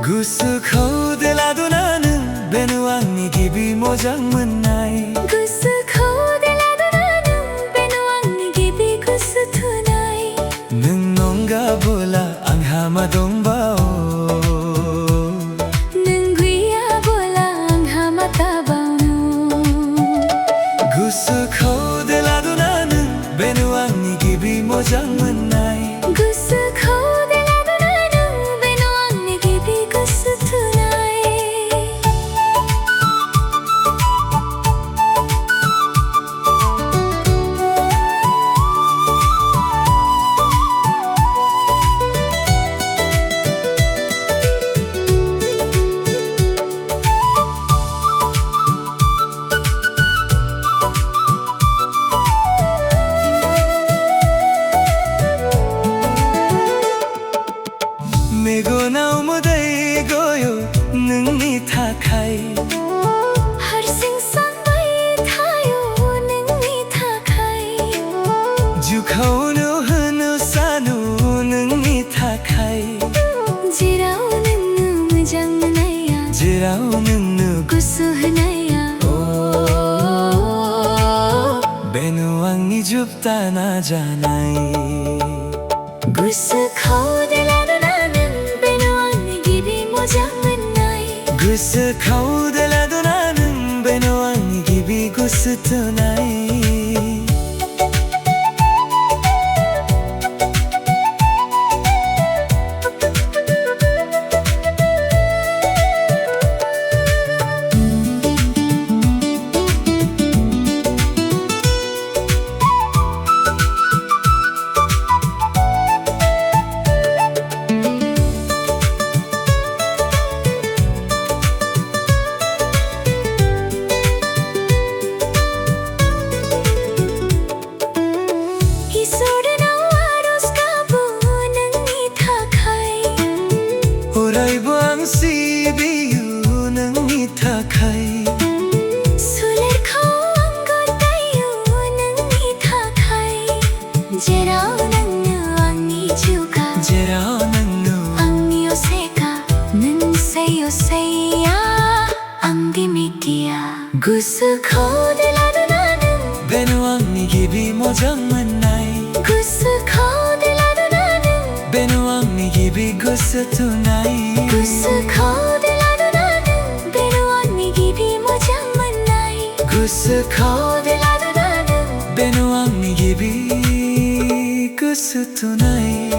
구스코들라도 나는 베누왕니 기비 모장 문나이 구스코들라도 나는 베누왕니 기비 구스투나이 능농가 볼라 앙하마동바오 능귀야 볼라 앙하마타바오노 구스코들라도 나는 베누왕니 기비 모장 문나이 구스코들라도 나는 베누왕니 기비 구스투나이 메고 나오무다이 고요 능니 타카이 하르생산바이 타요 능니 타카이 주카오누 흐누사누 능니 타카이 지라오는 무장 문나야 지라오는 누 구스흐나야 베누왕니 줍다 나잖아이 구스코들라도 나는 베누왕니 기비 모장 문나이 구스코들라도 나는 베누왕니 기비 구스투나이 오라이부앙 시비유 능니 타카이 제라오는 누 구스코들라도 나는 베누왕니 기비 모장 문나이 구스코들라도 나는 베누왕니 기비 구스투나이 구스코들라도 나는 베누왕니 기비 모장 문나이 구스코들라도 나는 베누왕니 기비 구스투나이